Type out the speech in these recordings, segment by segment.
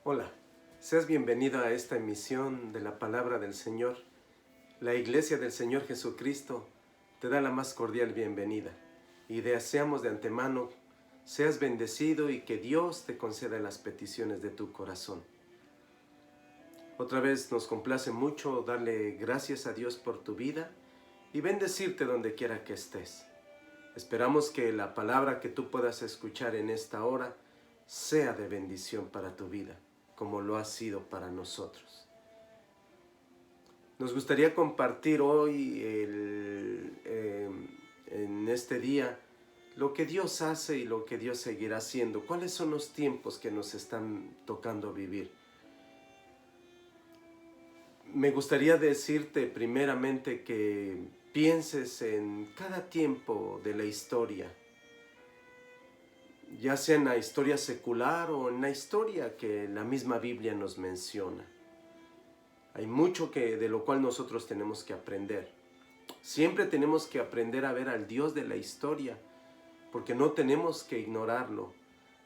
Hola, seas bienvenido a esta emisión de la Palabra del Señor. La Iglesia del Señor Jesucristo te da la más cordial bienvenida y deseamos de antemano seas bendecido y que Dios te conceda las peticiones de tu corazón. Otra vez nos complace mucho darle gracias a Dios por tu vida y bendecirte donde quiera que estés. Esperamos que la palabra que tú puedas escuchar en esta hora sea de bendición para tu vida, como lo ha sido para nosotros. Nos gustaría compartir hoy en este día lo que Dios hace y lo que Dios seguirá haciendo. ¿Cuáles son los tiempos que nos están tocando vivir? Me gustaría decirte primeramente que pienses en cada tiempo de la historia, ya sea en la historia secular o en la historia que la misma Biblia nos menciona. Hay mucho de lo cual nosotros tenemos que aprender. Siempre tenemos que aprender a ver al Dios de la historia, porque no tenemos que ignorarlo.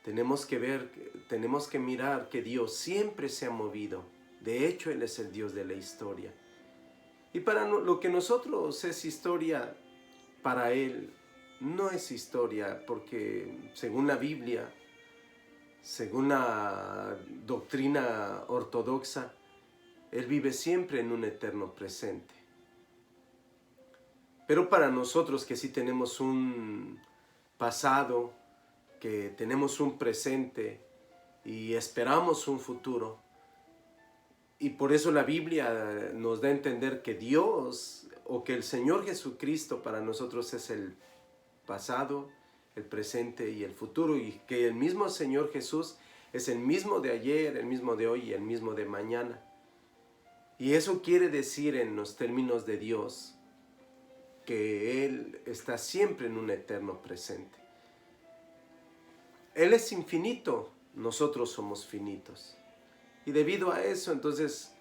Tenemos que mirar que Dios siempre se ha movido. De hecho, Él es el Dios de la historia. Y para lo que nosotros es historia, para Él no es historia, porque según la Biblia, según la doctrina ortodoxa, Él vive siempre en un eterno presente. Pero para nosotros que sí tenemos un pasado, que tenemos un presente y esperamos un futuro, y por eso la Biblia nos da a entender que Dios o que el Señor Jesucristo para nosotros es el pasado, el presente y el futuro, y que el mismo Señor Jesús es el mismo de ayer, el mismo de hoy y el mismo de mañana. Y eso quiere decir en los términos de Dios que Él está siempre en un eterno presente. Él es infinito, nosotros somos finitos. Y debido a eso, entonces,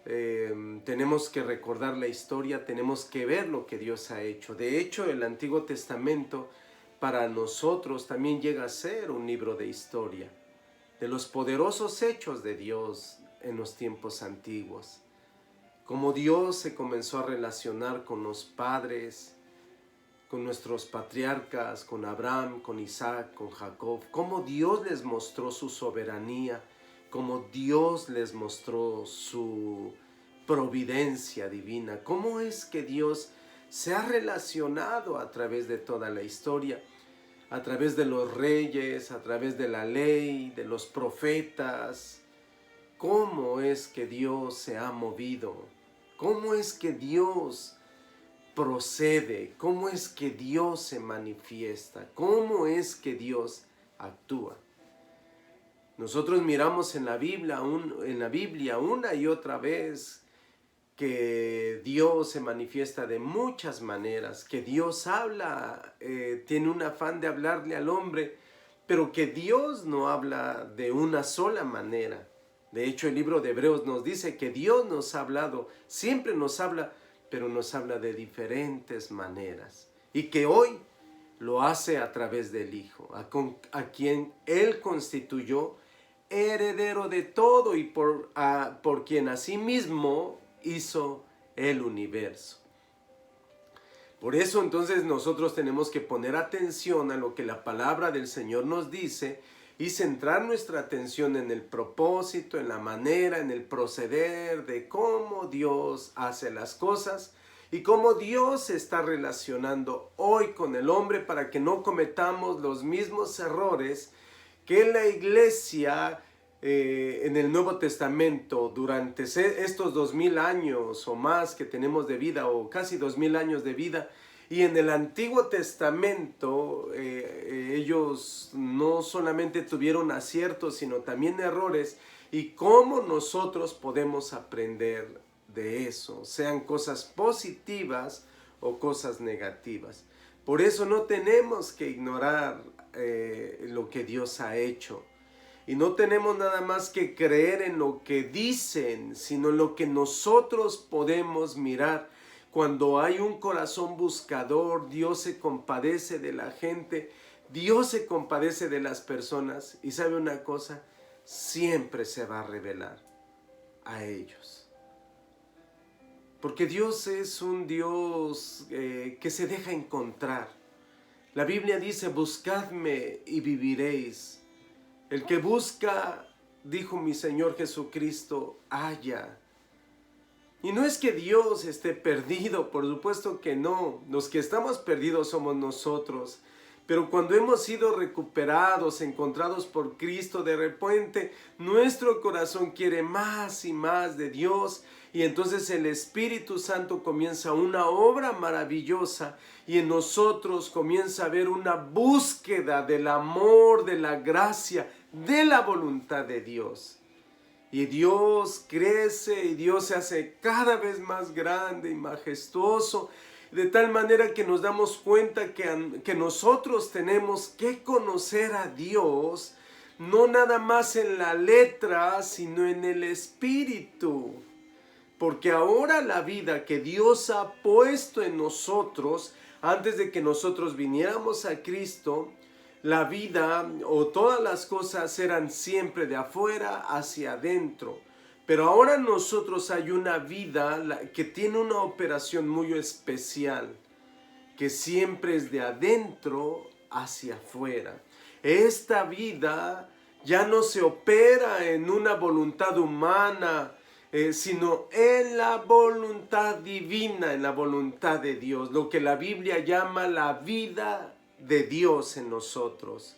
tenemos que recordar la historia, tenemos que ver lo que Dios ha hecho. De hecho, el Antiguo Testamento para nosotros también llega a ser un libro de historia, de los poderosos hechos de Dios en los tiempos antiguos. Cómo Dios se comenzó a relacionar con los padres, con nuestros patriarcas, con Abraham, con Isaac, con Jacob. Cómo Dios les mostró su soberanía, cómo Dios les mostró su providencia divina. Cómo es que Dios se ha relacionado a través de toda la historia, a través de los reyes, a través de la ley, de los profetas. Cómo es que Dios se ha movido, cómo es que Dios procede, cómo es que Dios se manifiesta, cómo es que Dios actúa. Nosotros miramos en la Biblia una y otra vez que Dios se manifiesta de muchas maneras, que Dios habla, tiene un afán de hablarle al hombre, pero que Dios no habla de una sola manera. De hecho, el libro de Hebreos nos dice que Dios nos ha hablado, siempre nos habla, pero nos habla de diferentes maneras. Y que hoy lo hace a través del Hijo, a quien Él constituyó heredero de todo y por quien asimismo hizo el universo. Por eso entonces nosotros tenemos que poner atención a lo que la palabra del Señor nos dice y centrar nuestra atención en el propósito, en la manera, en el proceder de cómo Dios hace las cosas y cómo Dios se está relacionando hoy con el hombre para que no cometamos los mismos errores que la iglesia en el Nuevo Testamento durante estos 2000 años o más que tenemos de vida, o casi 2000 años de vida, y en el Antiguo Testamento ellos no solamente tuvieron aciertos, sino también errores, y cómo nosotros podemos aprender de eso, sean cosas positivas o cosas negativas. Por eso no tenemos que ignorar lo que Dios ha hecho. Y no tenemos nada más que creer en lo que dicen, sino en lo que nosotros podemos mirar. Cuando hay un corazón buscador, Dios se compadece de la gente, Dios se compadece de las personas. Y ¿sabe una cosa? siempre se va a revelar a ellos. Porque Dios es un Dios que se deja encontrar. La Biblia dice, buscadme y viviréis. El que busca, dijo mi Señor Jesucristo, halla. Y no es que Dios esté perdido, por supuesto que no. Los que estamos perdidos somos nosotros. Pero cuando hemos sido recuperados, encontrados por Cristo, de repente nuestro corazón quiere más y más de Dios. Y entonces el Espíritu Santo comienza una obra maravillosa y en nosotros comienza a haber una búsqueda del amor, de la gracia, de la voluntad de Dios. Y Dios crece y Dios se hace cada vez más grande y majestuoso, de tal manera que nos damos cuenta que nosotros tenemos que conocer a Dios, no nada más en la letra, sino en el espíritu. Porque ahora la vida que Dios ha puesto en nosotros, antes de que nosotros viniéramos a Cristo, la vida o todas las cosas eran siempre de afuera hacia adentro. Pero ahora nosotros hay una vida que tiene una operación muy especial, que siempre es de adentro hacia afuera. Esta vida ya no se opera en una voluntad humana, sino en la voluntad divina, en la voluntad de Dios, lo que la Biblia llama la vida de Dios en nosotros.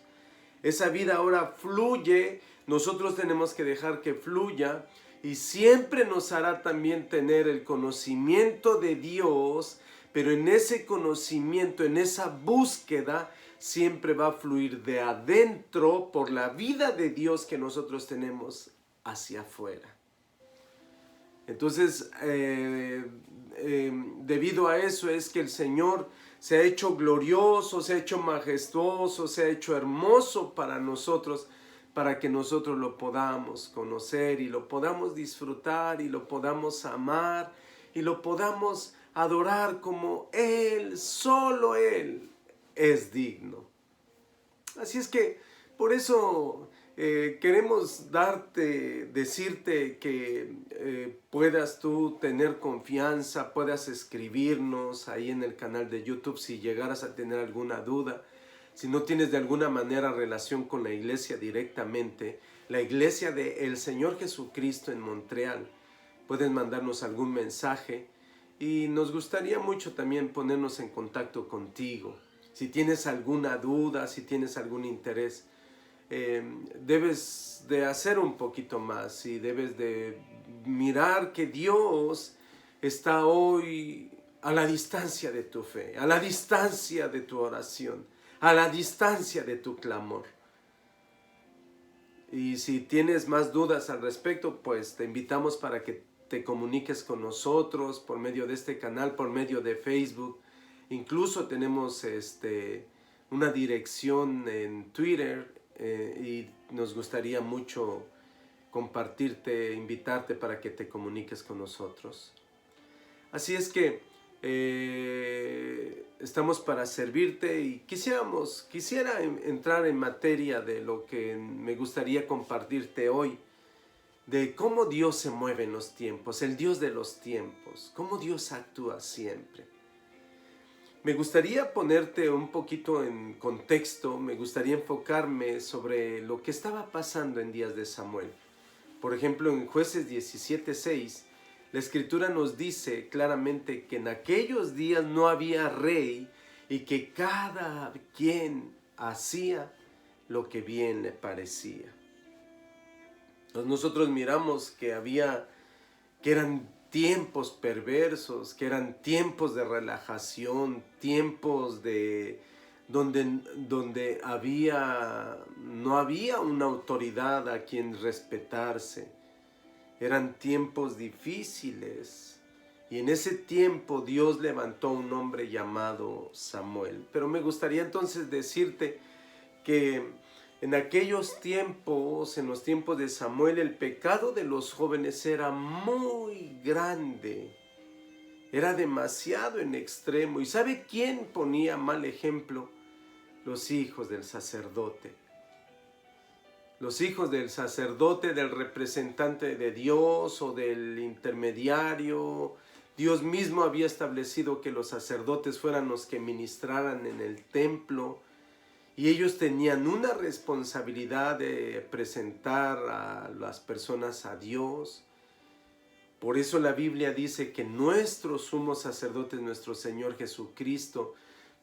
Esa vida ahora fluye, nosotros tenemos que dejar que fluya y siempre nos hará también tener el conocimiento de Dios, pero en ese conocimiento, en esa búsqueda, siempre va a fluir de adentro por la vida de Dios que nosotros tenemos hacia afuera. Entonces, debido a eso es que el Señor se ha hecho glorioso, se ha hecho majestuoso, se ha hecho hermoso para nosotros, para que nosotros lo podamos conocer y lo podamos disfrutar y lo podamos amar y lo podamos adorar como Él, solo Él es digno. Así es que por eso queremos decirte que puedas tú tener confianza, puedas escribirnos ahí en el canal de YouTube si llegaras a tener alguna duda. Si no tienes de alguna manera relación con la iglesia directamente, la iglesia del Señor Jesucristo en Montreal, puedes mandarnos algún mensaje y nos gustaría mucho también ponernos en contacto contigo. Si tienes alguna duda, si tienes algún interés, debes de hacer un poquito más y debes de mirar que Dios está hoy a la distancia de tu fe, a la distancia de tu oración, a la distancia de tu clamor. Y si tienes más dudas al respecto, pues te invitamos para que te comuniques con nosotros por medio de este canal, por medio de Facebook. Incluso tenemos una dirección en Twitter y nos gustaría mucho compartirte, invitarte para que te comuniques con nosotros. Así es que estamos para servirte y quisiera entrar en materia de lo que me gustaría compartirte hoy, de cómo Dios se mueve en los tiempos, el Dios de los tiempos, cómo Dios actúa siempre. Me gustaría ponerte un poquito en contexto, me gustaría enfocarme sobre lo que estaba pasando en días de Samuel. Por ejemplo, en Jueces 17:6, la Escritura nos dice claramente que en aquellos días no había rey y que cada quien hacía lo que bien le parecía. Entonces nosotros miramos que eran tiempos perversos, que eran tiempos de relajación, tiempos donde no había una autoridad a quien respetarse. Eran tiempos difíciles y en ese tiempo Dios levantó un hombre llamado Samuel. Pero me gustaría entonces decirte que en aquellos tiempos, en los tiempos de Samuel, el pecado de los jóvenes era muy grande, era demasiado en extremo. ¿Y sabe quién ponía mal ejemplo? Los hijos del sacerdote. los hijos del sacerdote, del representante de Dios o del intermediario. Dios mismo había establecido que los sacerdotes fueran los que ministraran en el templo, y ellos tenían una responsabilidad de presentar a las personas a Dios. Por eso la Biblia dice que nuestro sumo sacerdote es nuestro Señor Jesucristo,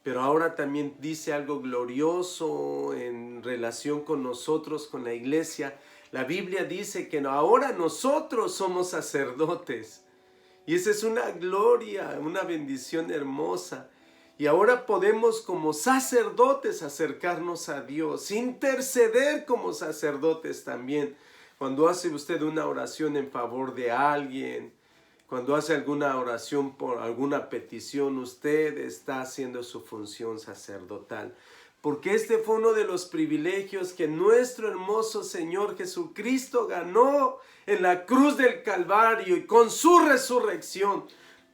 pero ahora también dice algo glorioso en relación con nosotros, con la iglesia. La Biblia dice que ahora nosotros somos sacerdotes. Y esa es una gloria, una bendición hermosa. Y ahora podemos como sacerdotes acercarnos a Dios, interceder como sacerdotes también. Cuando hace usted una oración en favor de alguien, cuando hace alguna oración por alguna petición, usted está haciendo su función sacerdotal. Porque este fue uno de los privilegios que nuestro hermoso Señor Jesucristo ganó en la cruz del Calvario y con su resurrección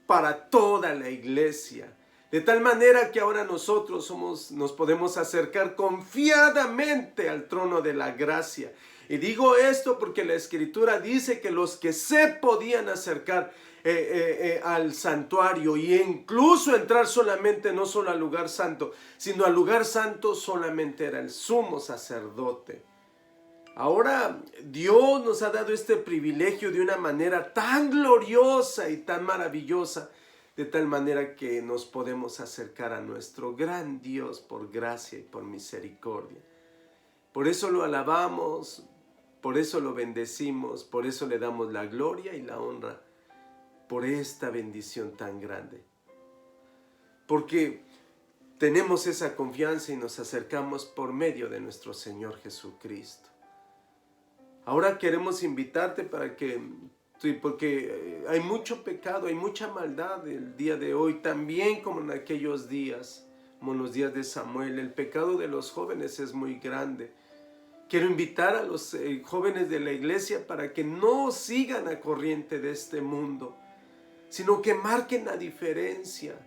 para toda la iglesia. De tal manera que ahora nosotros nos podemos acercar confiadamente al trono de la gracia. Y digo esto porque la Escritura dice que los que se podían acercar al santuario e incluso entrar solamente, no solo al lugar santo, sino al lugar santo solamente era el sumo sacerdote. Ahora Dios nos ha dado este privilegio de una manera tan gloriosa y tan maravillosa, de tal manera que nos podemos acercar a nuestro gran Dios por gracia y por misericordia. Por eso lo alabamos, por eso lo bendecimos, por eso le damos la gloria y la honra, por esta bendición tan grande. Porque tenemos esa confianza y nos acercamos por medio de nuestro Señor Jesucristo. Ahora queremos invitarte porque hay mucho pecado, hay mucha maldad el día de hoy, también como en aquellos días, como en los días de Samuel. El pecado de los jóvenes es muy grande. Quiero invitar a los jóvenes de la iglesia para que no sigan la corriente de este mundo, sino que marquen la diferencia.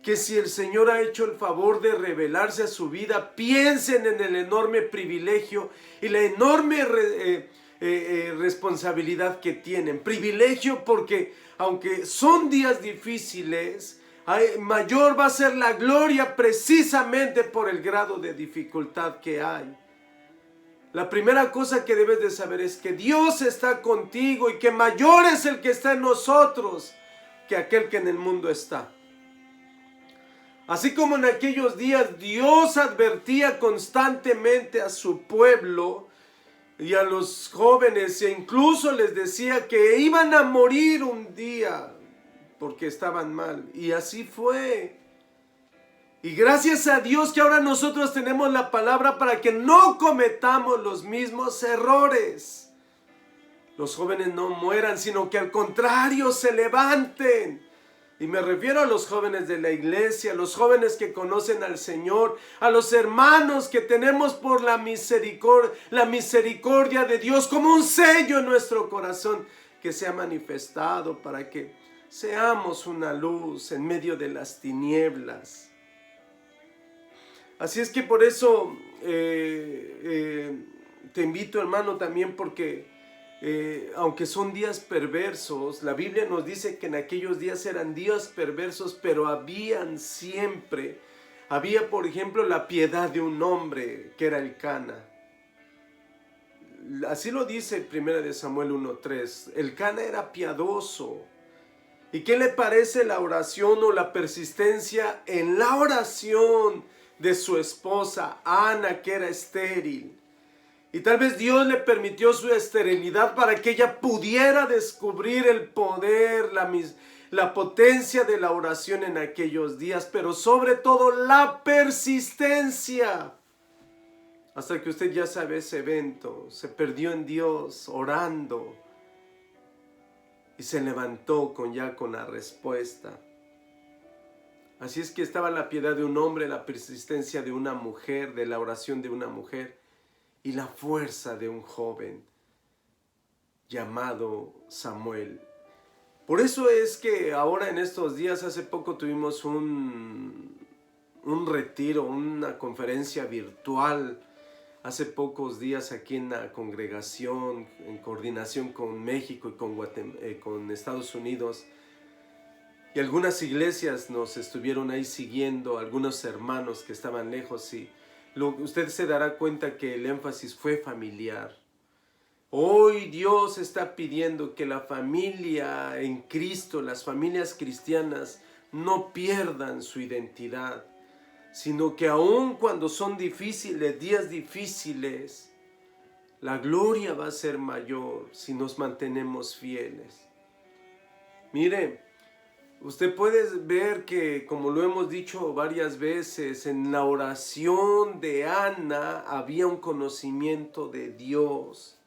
Que si el Señor ha hecho el favor de revelarse a su vida, piensen en el enorme privilegio y la enorme responsabilidad que tienen. Privilegio porque aunque son días difíciles, mayor va a ser la gloria precisamente por el grado de dificultad que hay. La primera cosa que debes de saber es que Dios está contigo y que mayor es el que está en nosotros que aquel que en el mundo está. Así como en aquellos días Dios advertía constantemente a su pueblo y a los jóvenes, e incluso les decía que iban a morir un día porque estaban mal, y así fue. Y gracias a Dios que ahora nosotros tenemos la palabra para que no cometamos los mismos errores. Los jóvenes no mueran, sino que al contrario se levanten. Y me refiero a los jóvenes de la iglesia, a los jóvenes que conocen al Señor, a los hermanos que tenemos por la misericordia de Dios como un sello en nuestro corazón que se ha manifestado para que seamos una luz en medio de las tinieblas. Así es que por eso te invito, hermano, también porque aunque son días perversos, la Biblia nos dice que en aquellos días eran días perversos, pero había, por ejemplo, la piedad de un hombre que era Elcana. Así lo dice 1 Samuel 1:3. Elcana era piadoso. ¿Y qué le parece la oración o la persistencia en la oración de su esposa Ana, que era estéril? Y tal vez Dios le permitió su esterilidad para que ella pudiera descubrir el poder, la potencia de la oración en aquellos días, pero sobre todo la persistencia. Hasta que usted ya sabe ese evento, se perdió en Dios orando y se levantó con la respuesta. Así es que estaba la piedad de un hombre, la persistencia de una mujer, de la oración de una mujer y la fuerza de un joven llamado Samuel. Por eso es que ahora en estos días, hace poco tuvimos un retiro, una conferencia virtual hace pocos días aquí en la congregación, en coordinación con México y con Estados Unidos, y algunas iglesias nos estuvieron ahí siguiendo, algunos hermanos que estaban lejos, y usted se dará cuenta que el énfasis fue familiar. Hoy Dios está pidiendo que la familia en Cristo, las familias cristianas, no pierdan su identidad, sino que aun cuando son difíciles, días difíciles, la gloria va a ser mayor si nos mantenemos fieles. Mire, usted puede ver que, como lo hemos dicho varias veces, en la oración de Ana había un conocimiento de Dios.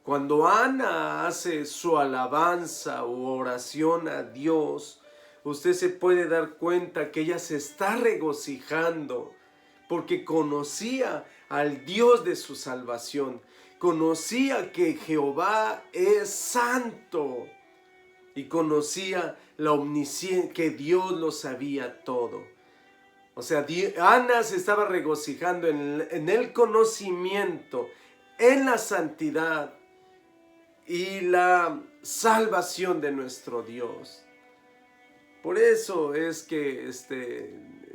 Cuando Ana hace su alabanza o oración a Dios, usted se puede dar cuenta que ella se está regocijando porque conocía al Dios de su salvación, conocía que Jehová es santo y conocía la omnisciencia, que Dios lo sabía todo. O sea, Ana se estaba regocijando en el conocimiento, en la santidad y la salvación de nuestro Dios. Por eso es que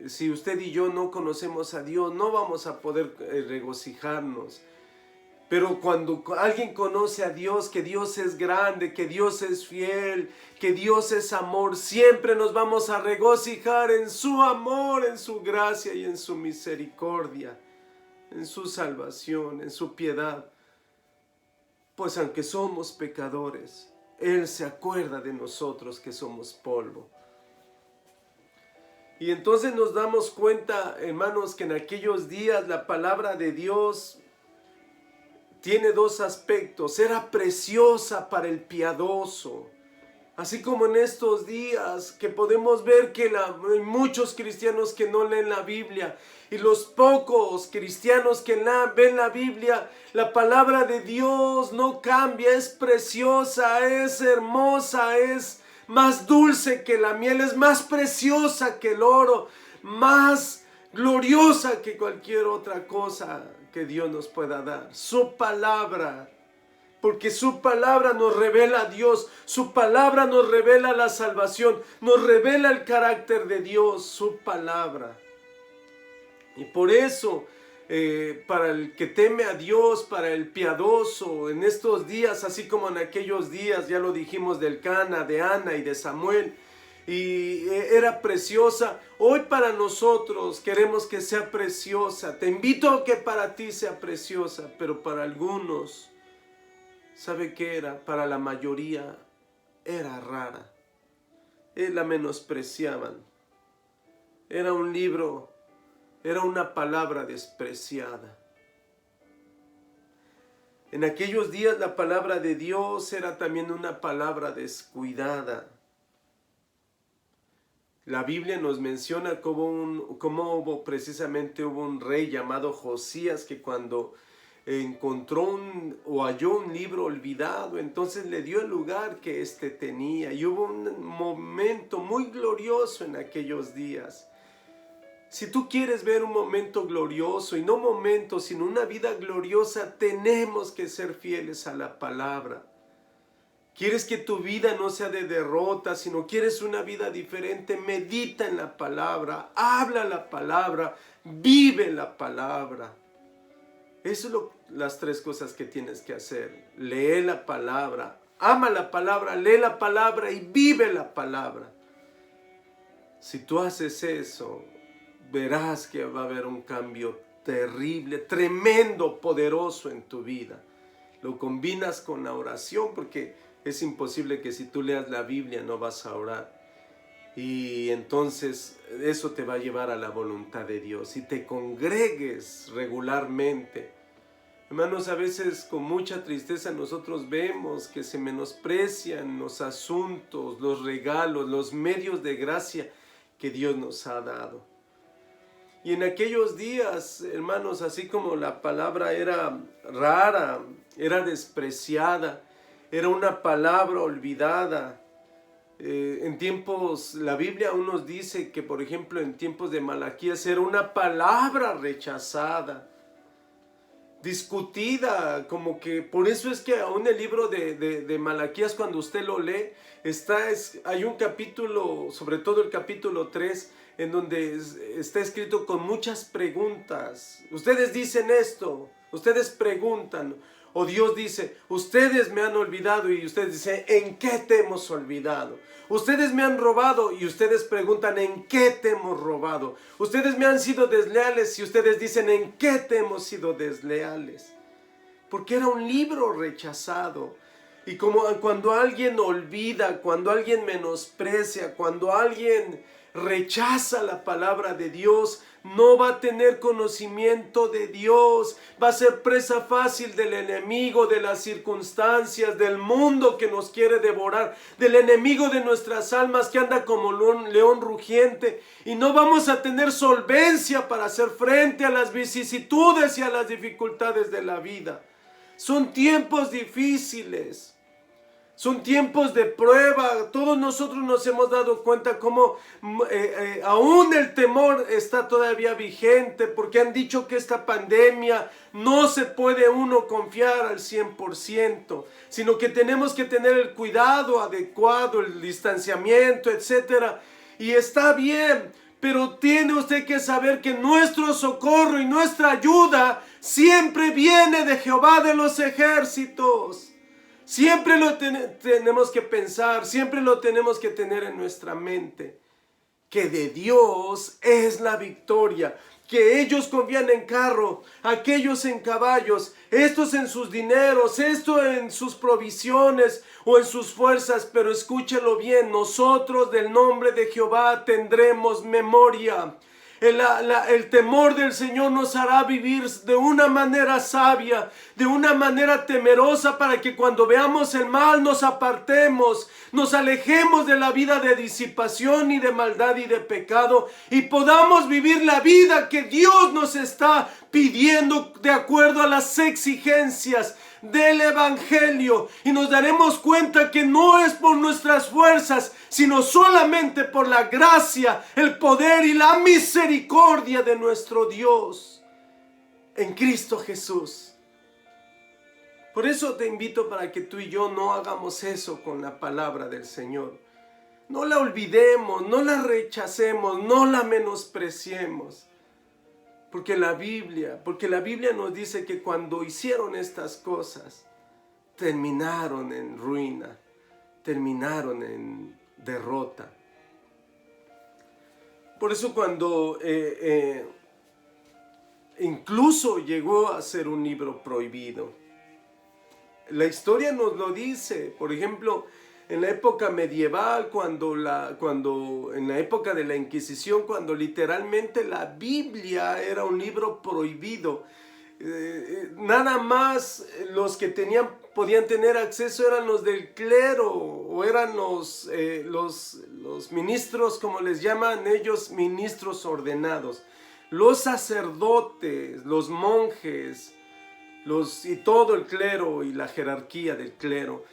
si usted y yo no conocemos a Dios, no vamos a poder regocijarnos. Pero cuando alguien conoce a Dios, que Dios es grande, que Dios es fiel, que Dios es amor, siempre nos vamos a regocijar en su amor, en su gracia y en su misericordia, en su salvación, en su piedad. Pues aunque somos pecadores, Él se acuerda de nosotros que somos polvo. Y entonces nos damos cuenta, hermanos, que en aquellos días la palabra de Dios tiene dos aspectos. Era preciosa para el piadoso. Así como en estos días que podemos ver que hay muchos cristianos que no leen la Biblia. Y los pocos cristianos que ven la Biblia, la palabra de Dios no cambia, es preciosa, es hermosa, es más dulce que la miel, es más preciosa que el oro, más gloriosa que cualquier otra cosa que Dios nos pueda dar. Su palabra, porque su palabra nos revela a Dios, su palabra nos revela la salvación, nos revela el carácter de Dios, su palabra. Y por eso, para el que teme a Dios, para el piadoso, en estos días, así como en aquellos días, ya lo dijimos del Cana, de Ana y de Samuel, y era preciosa. Hoy para nosotros queremos que sea preciosa. Te invito a que para ti sea preciosa, pero para algunos, ¿sabe qué era? Para la mayoría era rara. La menospreciaban. Era un libro, era una palabra despreciada. En aquellos días la palabra de Dios era también una palabra descuidada. La Biblia nos menciona cómo precisamente hubo un rey llamado Josías que cuando encontró o halló un libro olvidado, entonces le dio el lugar que éste tenía. Y hubo un momento muy glorioso en aquellos días. Si tú quieres ver un momento glorioso, y no momento, sino una vida gloriosa, tenemos que ser fieles a la palabra. ¿Quieres que tu vida no sea de derrota, sino quieres una vida diferente? Medita en la palabra, habla la palabra, vive la palabra. Eso es las tres cosas que tienes que hacer. Lee la palabra, ama la palabra, lee la palabra y vive la palabra. Si tú haces eso, verás que va a haber un cambio terrible, tremendo, poderoso en tu vida. Lo combinas con la oración porque es imposible que si tú leas la Biblia no vas a orar. Y entonces eso te va a llevar a la voluntad de Dios. Y te congregues regularmente. Hermanos, a veces con mucha tristeza nosotros vemos que se menosprecian los asuntos, los regalos, los medios de gracia que Dios nos ha dado. Y en aquellos días, hermanos, así como la palabra era rara, era despreciada, era una palabra olvidada. En tiempos, la Biblia aún nos dice que, por ejemplo, en tiempos de Malaquías era una palabra rechazada. discutida, como que por eso es que aún el libro de Malaquías, cuando usted lo lee, hay un capítulo, sobre todo el capítulo 3, en donde está escrito con muchas preguntas. Ustedes dicen esto, ustedes preguntan, o Dios dice, ustedes me han olvidado, y ustedes dicen, ¿en qué te hemos olvidado? Ustedes me han robado y ustedes preguntan, ¿en qué te hemos robado? Ustedes me han sido desleales y ustedes dicen, ¿en qué te hemos sido desleales? Porque era un libro rechazado. Y como cuando alguien olvida, cuando alguien menosprecia, cuando alguien rechaza la palabra de Dios, no va a tener conocimiento de Dios, va a ser presa fácil del enemigo, de las circunstancias, del mundo que nos quiere devorar, del enemigo de nuestras almas que anda como león rugiente, y no vamos a tener solvencia para hacer frente a las vicisitudes y a las dificultades de la vida. Son tiempos difíciles. Son tiempos de prueba. Todos nosotros nos hemos dado cuenta cómo aún el temor está todavía vigente, porque han dicho que esta pandemia no se puede uno confiar al 100%, sino que tenemos que tener el cuidado adecuado, el distanciamiento, etc. Y está bien, pero tiene usted que saber que nuestro socorro y nuestra ayuda siempre viene de Jehová de los ejércitos. Siempre lo tenemos que pensar, siempre lo tenemos que tener en nuestra mente, que de Dios es la victoria, que ellos confían en carro, aquellos en caballos, estos en sus dineros, esto en sus provisiones o en sus fuerzas, pero escúchelo bien, nosotros del nombre de Jehová tendremos memoria. El temor del Señor nos hará vivir de una manera sabia, de una manera temerosa, para que cuando veamos el mal nos apartemos, nos alejemos de la vida de disipación y de maldad y de pecado, y podamos vivir la vida que Dios nos está pidiendo de acuerdo a las exigencias del Evangelio, y nos daremos cuenta que no es por nuestras fuerzas, sino solamente por la gracia, el poder y la misericordia de nuestro Dios en Cristo Jesús. Por eso te invito para que tú y yo no hagamos eso con la palabra del Señor. No la olvidemos, no la rechacemos, no la menospreciemos. Porque la Biblia nos dice que cuando hicieron estas cosas, terminaron en ruina, terminaron en derrota. Por eso cuando incluso llegó a ser un libro prohibido, la historia nos lo dice. Por ejemplo, en la época medieval, en la época de la Inquisición, cuando literalmente la Biblia era un libro prohibido, nada más los que podían tener acceso eran los del clero, o eran los ministros, como les llaman ellos, ministros ordenados, los sacerdotes, los monjes, y todo el clero y la jerarquía del clero.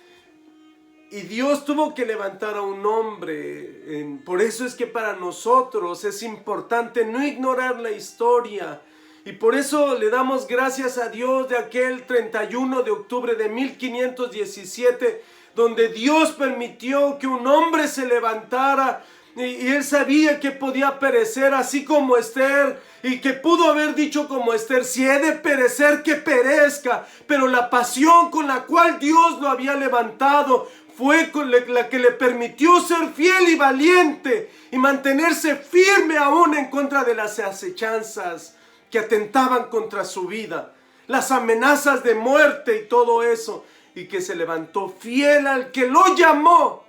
Y Dios tuvo que levantar a un hombre. Por eso es que para nosotros es importante no ignorar la historia. Y por eso le damos gracias a Dios de aquel 31 de octubre de 1517, donde Dios permitió que un hombre se levantara. Y él sabía que podía perecer, así como Esther, y que pudo haber dicho como Esther, si he de perecer, que perezca. Pero la pasión con la cual Dios lo había levantado fue la que le permitió ser fiel y valiente y mantenerse firme aún en contra de las acechanzas que atentaban contra su vida, las amenazas de muerte y todo eso, y que se levantó fiel al que lo llamó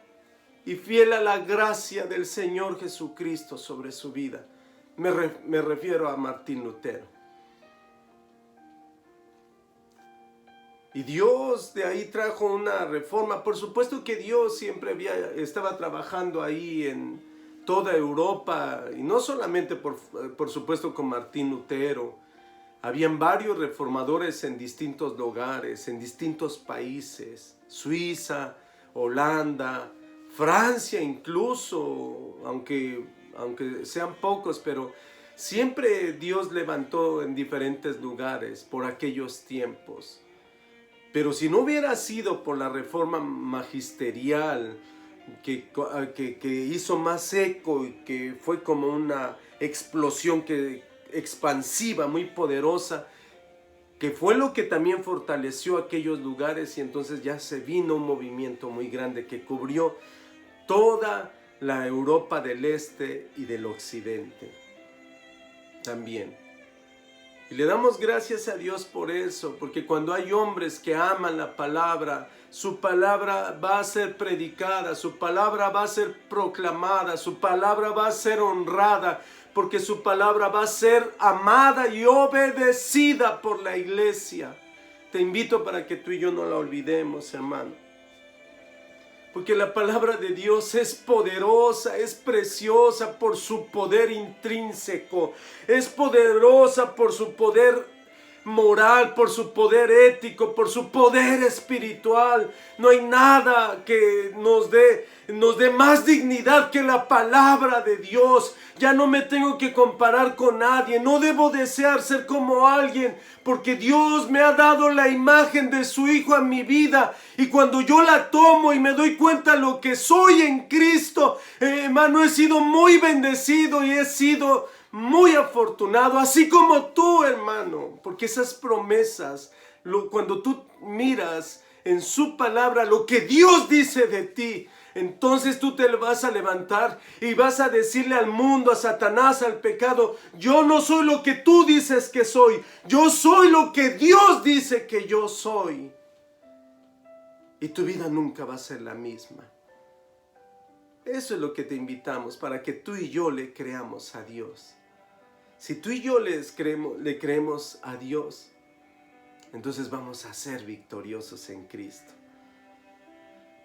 y fiel a la gracia del Señor Jesucristo sobre su vida. Me refiero a Martín Lutero. Y Dios de ahí trajo una reforma. Por supuesto que Dios siempre estaba trabajando ahí en toda Europa, y no solamente por supuesto con Martín Lutero. Habían varios reformadores en distintos lugares, en distintos países, Suiza, Holanda, Francia incluso, aunque sean pocos, pero Siempre Dios levantó en diferentes lugares por aquellos tiempos. Pero si no hubiera sido por la reforma magisterial que hizo más eco y que fue como una explosión expansiva, muy poderosa, que fue lo que también fortaleció aquellos lugares, y entonces ya se vino un movimiento muy grande que cubrió toda la Europa del Este y del Occidente también. Y le damos gracias a Dios por eso, porque cuando hay hombres que aman la palabra, su palabra va a ser predicada, su palabra va a ser proclamada, su palabra va a ser honrada, porque su palabra va a ser amada y obedecida por la iglesia. Te invito para que tú y yo no la olvidemos, hermano. Porque la palabra de Dios es poderosa, es preciosa por su poder intrínseco, es poderosa por su poder moral, por su poder ético, por su poder espiritual. No hay nada que nos dé más dignidad que la palabra de Dios. Ya no me tengo que comparar con nadie, no debo desear ser como alguien, porque Dios me ha dado la imagen de su Hijo en mi vida, y cuando yo la tomo y me doy cuenta lo que soy en Cristo, hermano, he sido muy bendecido y he sido muy afortunado, así como tú, hermano, porque esas promesas, cuando tú miras en su palabra lo que Dios dice de ti, entonces tú te vas a levantar y vas a decirle al mundo, a Satanás, al pecado: yo no soy lo que tú dices que soy, yo soy lo que Dios dice que yo soy. Y tu vida nunca va a ser la misma. Eso es lo que te invitamos, para que tú y yo le creamos a Dios. Si tú y yo le creemos a Dios, entonces vamos a ser victoriosos en Cristo.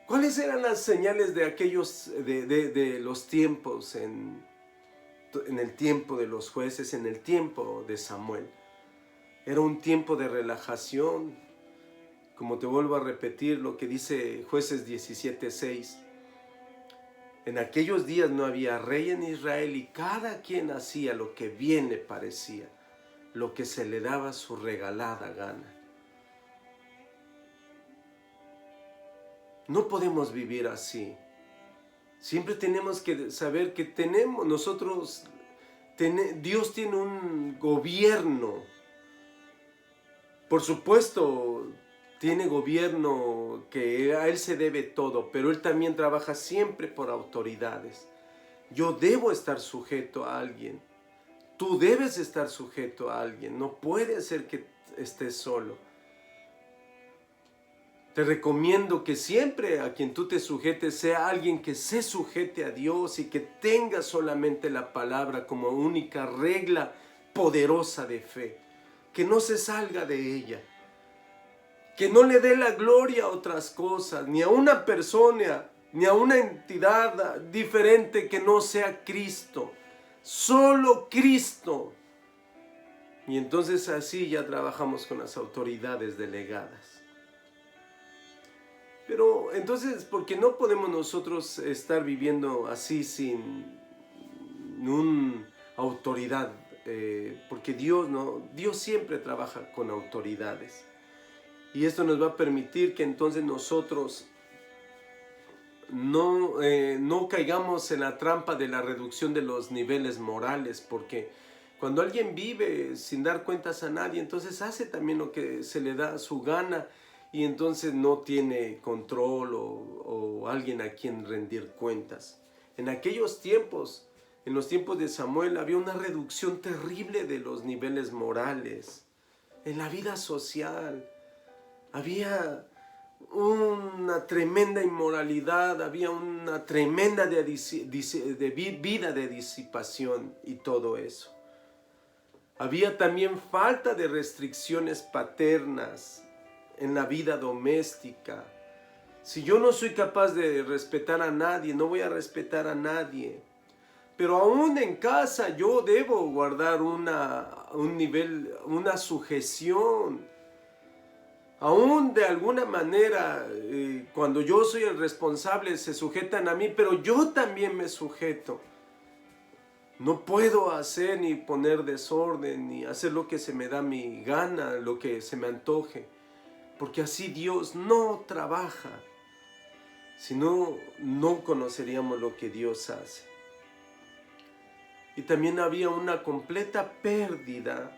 ¿Cuáles eran las señales de aquellos, de los tiempos, en el tiempo de los jueces, en el tiempo de Samuel? Era un tiempo de relajación, como te vuelvo a repetir lo que dice Jueces 17:6. En aquellos días no había rey en Israel, y cada quien hacía lo que bien le parecía, lo que se le daba su regalada gana. No podemos vivir así. Siempre tenemos que saber que Dios tiene un gobierno. Por supuesto, tiene gobierno que a Él se debe todo, pero Él también trabaja siempre por autoridades. Yo debo estar sujeto a alguien. Tú debes estar sujeto a alguien. No puede ser que estés solo. Te recomiendo que siempre a quien tú te sujetes sea alguien que se sujete a Dios y que tenga solamente la palabra como única regla poderosa de fe. Que no se salga de ella. Que no le dé la gloria a otras cosas, ni a una persona, ni a una entidad diferente que no sea Cristo. Solo Cristo. Y entonces así ya trabajamos con las autoridades delegadas. Pero entonces, ¿por qué no podemos nosotros estar viviendo así sin una autoridad? Porque Dios siempre trabaja con autoridades. Y esto nos va a permitir que entonces nosotros no caigamos en la trampa de la reducción de los niveles morales, porque cuando alguien vive sin dar cuentas a nadie, entonces hace también lo que se le da su gana, y entonces no tiene control o alguien a quien rendir cuentas. En aquellos tiempos, en los tiempos de Samuel, había una reducción terrible de los niveles morales. En la vida social había una tremenda inmoralidad, había una tremenda vida de disipación y todo eso. Había también falta de restricciones paternas en la vida doméstica. Si yo no soy capaz de respetar a nadie, no voy a respetar a nadie. Pero aún en casa yo debo guardar un nivel, una sujeción. Aún de alguna manera, cuando yo soy el responsable, se sujetan a mí, pero yo también me sujeto. No puedo hacer ni poner desorden, ni hacer lo que se me da mi gana, lo que se me antoje, porque así Dios no trabaja. Si no, no conoceríamos lo que Dios hace. Y también había una completa pérdida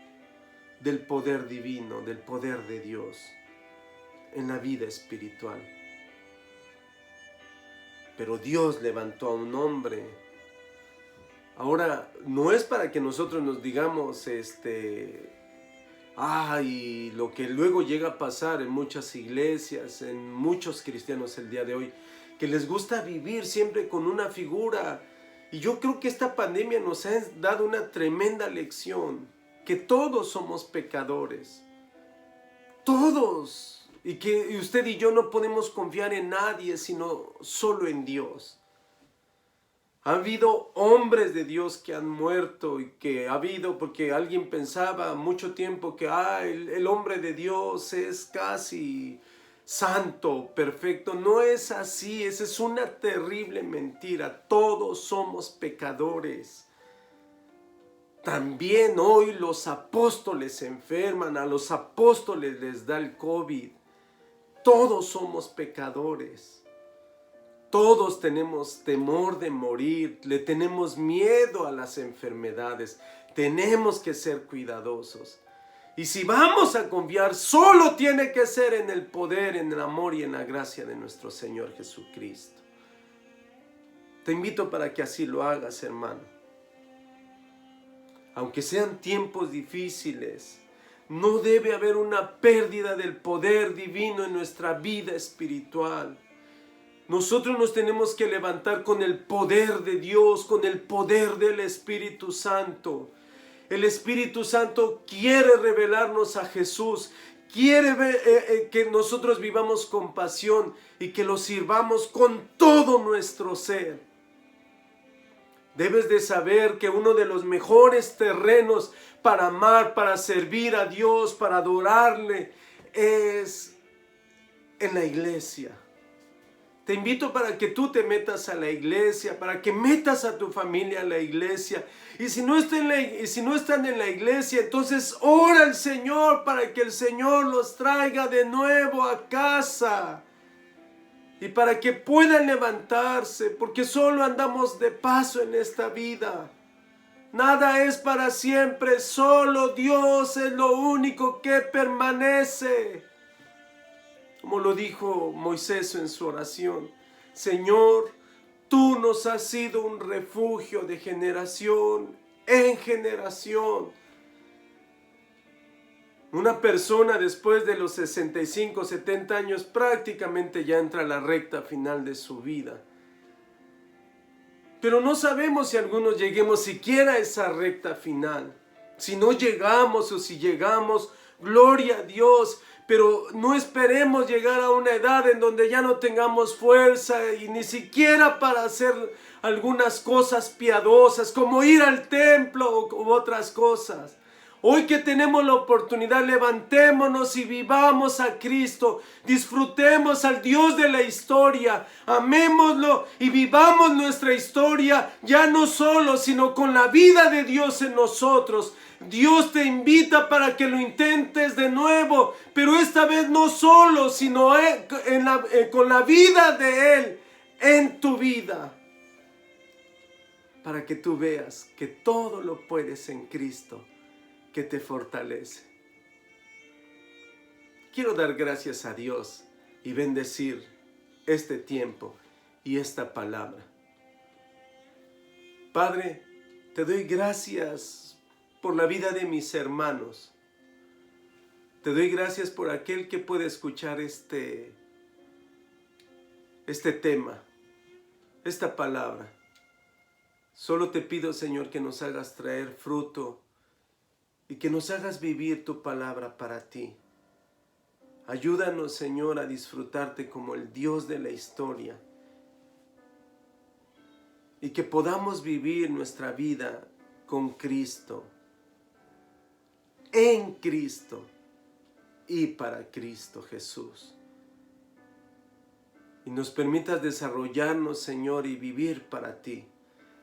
del poder divino, del poder de Dios en la vida espiritual. Pero Dios levantó a un hombre. Ahora, no es para que nosotros nos digamos, y lo que luego llega a pasar en muchas iglesias, en muchos cristianos el día de hoy, que les gusta vivir siempre con una figura. Y yo creo que esta pandemia nos ha dado una tremenda lección, que todos somos pecadores, todos, y que usted y yo no podemos confiar en nadie, sino solo en Dios. Ha habido hombres de Dios que han muerto y que ha habido, porque alguien pensaba mucho tiempo que el hombre de Dios es casi santo, perfecto. No es así, esa es una terrible mentira. Todos somos pecadores. También hoy los apóstoles se enferman, a los apóstoles les da el COVID. Todos somos pecadores. Todos tenemos temor de morir, le tenemos miedo a las enfermedades, tenemos que ser cuidadosos. Y si vamos a confiar, solo tiene que ser en el poder, en el amor y en la gracia de nuestro Señor Jesucristo. Te invito para que así lo hagas, hermano. Aunque sean tiempos difíciles, no debe haber una pérdida del poder divino en nuestra vida espiritual. Nosotros nos tenemos que levantar con el poder de Dios, con el poder del Espíritu Santo. El Espíritu Santo quiere revelarnos a Jesús, quiere que nosotros vivamos con pasión y que lo sirvamos con todo nuestro ser. Debes de saber que uno de los mejores terrenos para amar, para servir a Dios, para adorarle, es en la iglesia. Te invito para que tú te metas a la iglesia, para que metas a tu familia a la iglesia. Y si no están en la iglesia, entonces ora al Señor para que el Señor los traiga de nuevo a casa. Y para que puedan levantarse, porque solo andamos de paso en esta vida. Nada es para siempre, solo Dios es lo único que permanece. Como lo dijo Moisés en su oración: Señor, tú nos has sido un refugio de generación en generación. Una persona después de los 65, 70 años prácticamente ya entra a la recta final de su vida. Pero no sabemos si algunos lleguemos siquiera a esa recta final. Si no llegamos o si llegamos, gloria a Dios. Pero no esperemos llegar a una edad en donde ya no tengamos fuerza y ni siquiera para hacer algunas cosas piadosas, como ir al templo u otras cosas. Hoy que tenemos la oportunidad, levantémonos y vivamos a Cristo. Disfrutemos al Dios de la historia. Amémoslo y vivamos nuestra historia, ya no solo, sino con la vida de Dios en nosotros. Dios te invita para que lo intentes de nuevo, pero esta vez no solo, sino con la vida de Él en tu vida. Para que tú veas que todo lo puedes en Cristo, que te fortalece. Quiero dar gracias a Dios y bendecir este tiempo y esta palabra. Padre, te doy gracias por la vida de mis hermanos. Te doy gracias por aquel que puede escuchar este tema, esta palabra. Solo te pido, Señor, que nos hagas traer fruto y que nos hagas vivir tu palabra para ti. Ayúdanos, Señor, a disfrutarte como el Dios de la historia y que podamos vivir nuestra vida con Cristo, en Cristo y para Cristo Jesús. Y nos permitas desarrollarnos, Señor, y vivir para ti.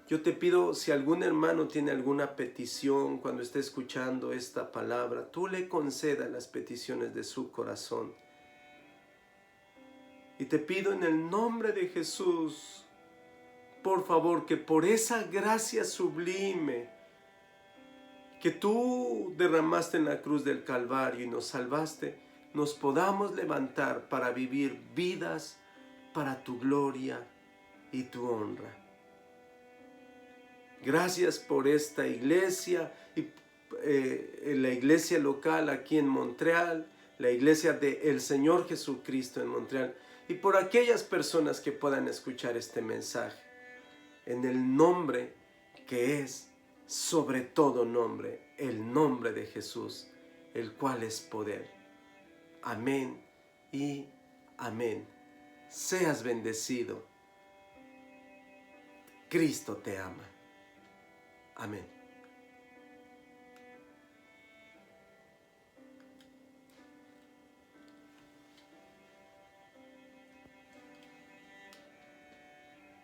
Yo te pido, si algún hermano tiene alguna petición cuando esté escuchando esta palabra, tú le concedas las peticiones de su corazón. Y te pido en el nombre de Jesús, por favor, que por esa gracia sublime que tú derramaste en la cruz del Calvario y nos salvaste, nos podamos levantar para vivir vidas para tu gloria y tu honra. Gracias por esta iglesia, y la iglesia local aquí en Montreal, la iglesia del Señor Jesucristo en Montreal, y por aquellas personas que puedan escuchar este mensaje, en el nombre que es sobre todo nombre, el nombre de Jesús, el cual es poder. Amén y amén. Seas bendecido. Cristo te ama. Amén.